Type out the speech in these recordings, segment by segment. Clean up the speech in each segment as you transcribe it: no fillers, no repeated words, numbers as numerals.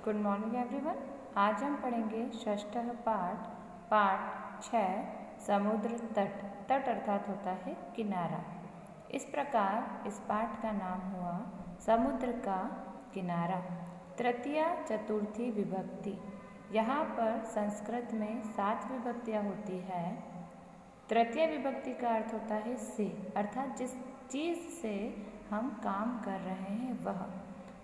Good morning everyone. आज हम पढ़ेंगे षष्ठ पाठ 6 समुद्र तट। तट अर्थात होता है किनारा। इस प्रकार इस पाठ का नाम हुआ समुद्र का किनारा। तृतीया चतुर्थी विभक्ति। यहाँ पर संस्कृत में 7 विभक्तियाँ होती है। तृतीय विभक्ति का अर्थ होता है से, अर्थात जिस चीज़ से हम काम कर रहे हैं वह।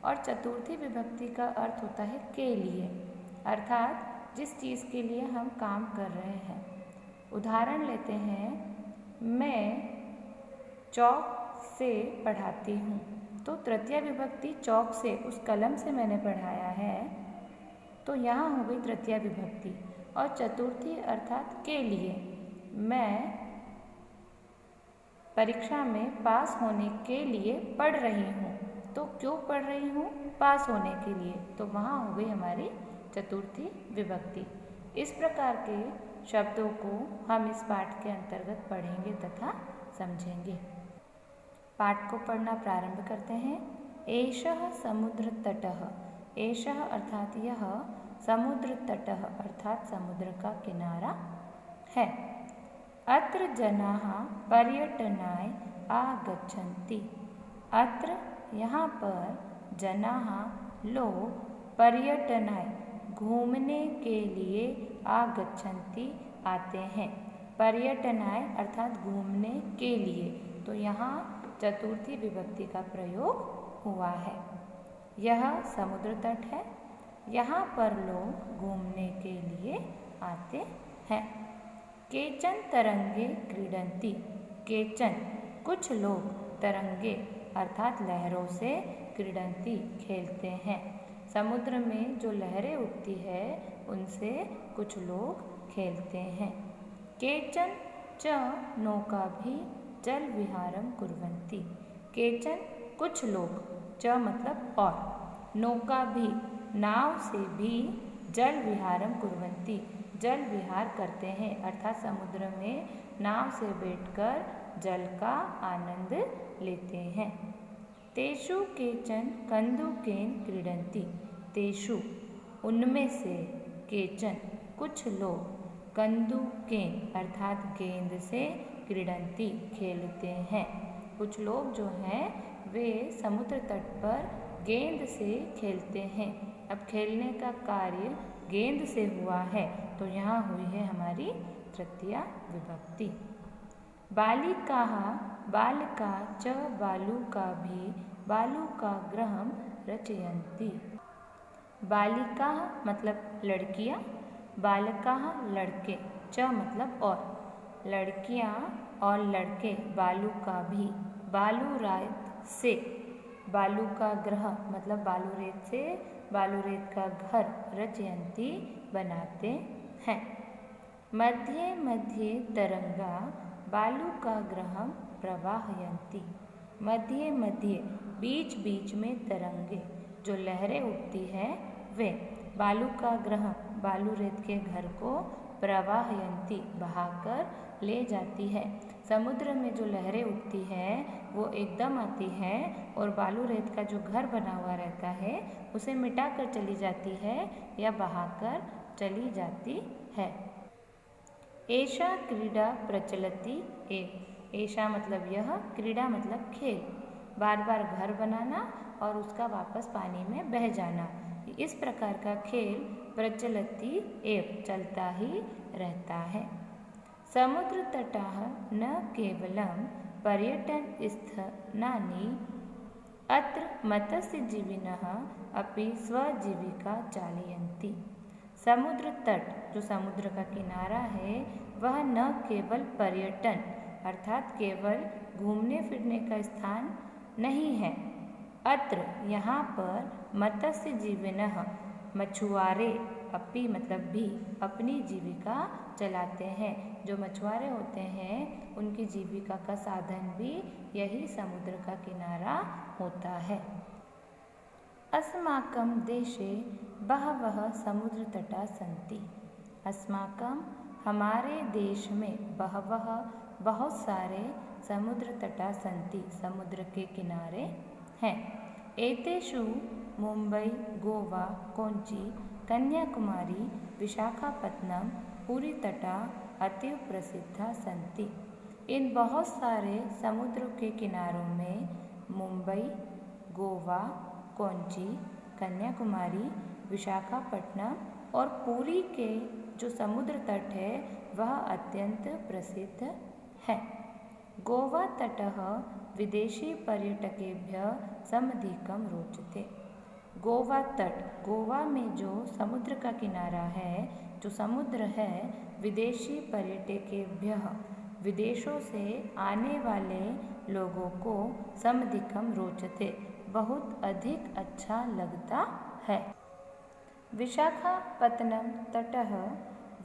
और चतुर्थी विभक्ति का अर्थ होता है के लिए, अर्थात जिस चीज़ के लिए हम काम कर रहे हैं। उदाहरण लेते हैं, मैं चौक से पढ़ाती हूँ, तो तृतीय विभक्ति चौक से, उस कलम से मैंने पढ़ाया है, तो यहाँ हो गई तृतीय विभक्ति। और चतुर्थी अर्थात के लिए, मैं परीक्षा में पास होने के लिए पढ़ रही हूँ, तो क्यों पढ़ रही हूँ? पास होने के लिए, तो वहाँ हो गई हमारी चतुर्थी विभक्ति। इस प्रकार के शब्दों को हम इस पाठ के अंतर्गत पढ़ेंगे तथा समझेंगे। पाठ को पढ़ना प्रारंभ करते हैं। एषः समुद्र तटः। एषः अर्थात यह, समुद्र तटः अर्थात समुद्र का किनारा है। अत्र जनाः पर्यटनाय आगच्छन्ति। अत्र यहाँ पर जनाः लोग पर्यटनाय घूमने के लिए आगच्छन्ति आते हैं। पर्यटनाय अर्थात घूमने के लिए, तो यहाँ चतुर्थी विभक्ति का प्रयोग हुआ है। यह समुद्र तट है, यहाँ पर लोग घूमने के लिए आते हैं। केचन तरंगे क्रीडन्ति। केचन कुछ लोग, तरंगे अर्थात लहरों से, क्रीडन्ति खेलते हैं। समुद्र में जो लहरें उठती है उनसे कुछ लोग खेलते हैं। केचन च नौकाभिः जल विहारं कुर्वन्ति। केचन कुछ लोग, च मतलब और, नौकाभिः नाव से भी, जल विहारं कुर्वन्ति जल विहार करते हैं, अर्थात समुद्र में नाव से बैठकर जल का आनंद लेते हैं। तेषु केचन कन्दुकेन क्रीडन्ति। तेषु उनमें से, केचन कुछ लोग, कन्दुकेन अर्थात गेंद से, क्रीडन्ति खेलते हैं। कुछ लोग जो हैं वे समुद्र तट पर गेंद से खेलते हैं। अब खेलने का कार्य गेंद से हुआ है, तो यहाँ हुई है हमारी तृतीया विभक्ति। बालिकाः बालका च बालुकाभिः बालुकागृहं रचयन्ति। बालिकाः मतलब लड़कियाँ, बालकाः लड़के, च मतलब और, लड़कियाँ और लड़के, बालुकाभिः बालू रेत से, बालू का ग्रह मतलब बालू रेत से, बालू रेत का घर, रचयन्ति बनाते हैं। मध्ये मध्ये तरंगा बालुकागृहं प्रवाहयन्ति। मध्य मध्य बीच बीच में तरंगे, जो लहरें उठती हैं वे बालुकागृह बालू रेत के घर को, प्रवाहयन्ति बहाकर ले जाती है। समुद्र में जो लहरें उठती हैं वो एकदम आती हैं और बालू रेत का जो घर बना हुआ रहता है उसे मिटाकर चली जाती है या बहाकर चली जाती है। एषा क्रीडा प्रचलति एव। एषा मतलब यह, क्रीडा मतलब खेल, बार बार घर बनाना और उसका वापस पानी में बह जाना, इस प्रकार का खेल प्रचलति एव चलता ही रहता है। समुद्र तटाः न केवलं पर्यटनस्थानानि, अत्र मत्स्यजीविनः अपि स्वजीविका चालयन्ति। समुद्र तट, जो समुद्र का किनारा है, वह न केवल पर्यटन अर्थात केवल घूमने फिरने का स्थान नहीं है। अत्र यहाँ पर मत्स्यजीविनः मछुआरे, अपि मतलब भी, अपनी जीविका चलाते हैं। जो मछुआरे होते हैं उनकी जीविका का साधन भी यही समुद्र का किनारा होता है। अस्माकं देशे बहवः समुद्रतटाः सन्ति। अस्माकं हमारे देश में, बहवः बहुत सारे, समुद्र तटाः सन्ति समुद्र के किनारे हैं। एतेषु मुंबई, गोवा, कोच्चि, कन्याकुमारी, विशाखापत्तनम, पूरी तटा अतीव प्रसिद्धा सन्ति। इन बहुत सारे समुद्रों के किनारों में मुंबई, गोवा, कोच्चि, कन्याकुमारी, विशाखापट्टनम और पुरी के जो समुद्र तट है वह अत्यंत प्रसिद्ध है। गोवा तटः विदेशी पर्यटकेभ्यः समधिकं रोचते। गोवा तट, गोवा में जो समुद्र का किनारा है, जो समुद्र है, विदेशी पर्यटकेभ्यः विदेशों से आने वाले लोगों को समधिकं रोचते, बहुत अधिक अच्छा लगता है। विशाखापत्तनम तटः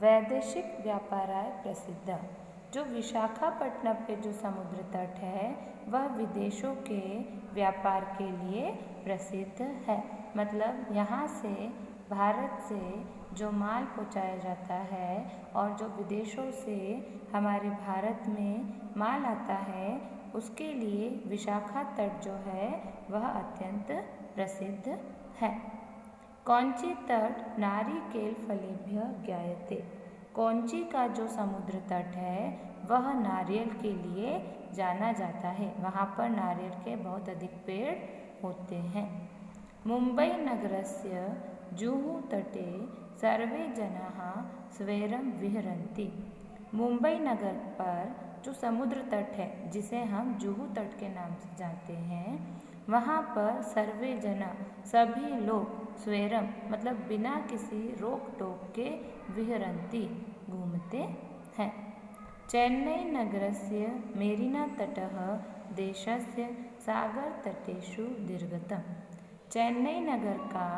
वैदेशिक व्यापाराय प्रसिद्ध। जो विशाखापट्टनम पे जो समुद्र तट है वह विदेशों के व्यापार के लिए प्रसिद्ध है। मतलब यहाँ से, भारत से जो माल पहुँचाया जाता है और जो विदेशों से हमारे भारत में माल आता है उसके लिए विशाखा तट जो है वह अत्यंत प्रसिद्ध है। कोच्चि तट नारिकेल फलेभ्यः ज्ञायते। कोच्चि का जो समुद्र तट है वह नारियल के लिए जाना जाता है। वहाँ पर नारियल के बहुत अधिक पेड़ होते हैं। मुंबई नगरस्य जुहू तटे सर्वे जनाः स्वैरं विहरन्ति। मुंबई नगर पर जो समुद्र तट है जिसे हम जुहू तट के नाम से जानते हैं, वहाँ पर सर्वे जना सभी लोग स्वैरम मतलब बिना किसी रोक टोक के विहरन्ति घूमते हैं। चेन्नई नगरस्य मेरिना तटः देशस्य सागर तटेषु दीर्घतम। चेन्नई नगर का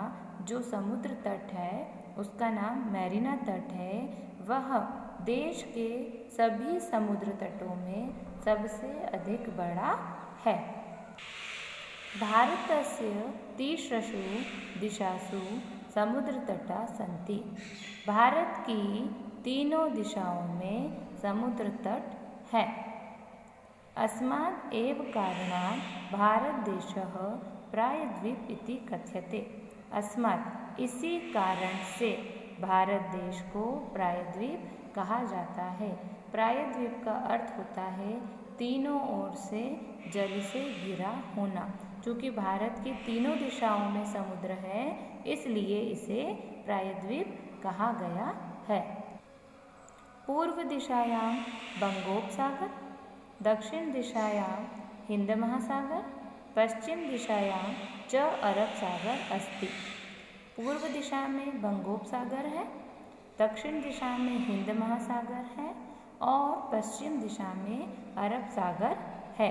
जो समुद्र तट है उसका नाम मेरिना तट है। वह देश के सभी समुद्र तटों में सबसे अधिक बड़ा है। भारतस्य तीसृषु दिशासु समुद्रतटा सन्ति। भारत की तीनों दिशाओं में समुद्र तट है। अस्मात् एव कारणात् भारतदेशः प्रायद्वीप इति कथ्यते। अस्मात् इसी कारण से भारत देश को प्रायद्वीप कहा जाता है। प्रायद्वीप का अर्थ होता है तीनों ओर से जल से घिरा होना। चूँकि भारत की तीनों दिशाओं में समुद्र है इसलिए इसे प्रायद्वीप कहा गया है। पूर्व दिशायां बंगोपसागर, दक्षिण दिशायां हिंद महासागर, पश्चिम दिशायां च अरब सागर अस्ति। पूर्व दिशा में बंगोपसागर है, दक्षिण दिशा में हिंद महासागर है और पश्चिम दिशा में अरब सागर है।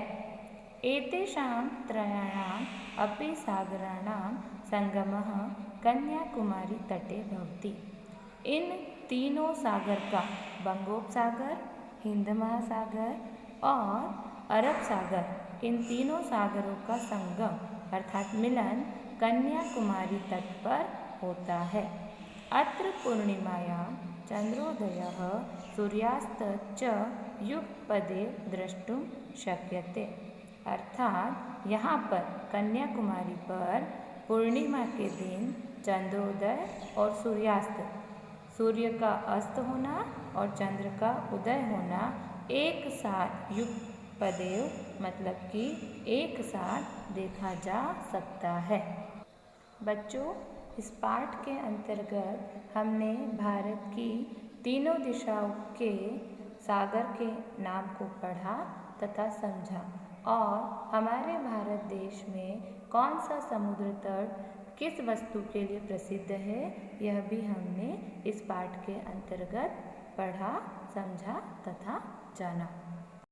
एतेषां त्रयाणाम् अपि सागराणां संगमः कन्याकुमारी तटे भवति। इन तीनों सागर का, बंगोपसागर, हिंद महासागर और अरब सागर, इन तीनों सागरों का संगम अर्थात मिलन कन्याकुमारी तट पर होता है। अत्र पूर्णिमायां चंद्रोदयः सूर्यास्तः च युगपदे द्रष्टुं शक्यते। अर्थात यहाँ पर कन्याकुमारी पर पूर्णिमा के दिन चंद्रोदय और सूर्यास्त, सूर्य का अस्त होना और चंद्र का उदय होना एक साथ युगपदेव मतलब कि एक साथ देखा जा सकता है। बच्चों, इस पाठ के अंतर्गत हमने भारत की तीनों दिशाओं के सागर के नाम को पढ़ा तथा समझा और हमारे भारत देश में कौन सा समुद्र तट किस वस्तु के लिए प्रसिद्ध है यह भी हमने इस पाठ के अंतर्गत पढ़ा, समझा तथा जाना।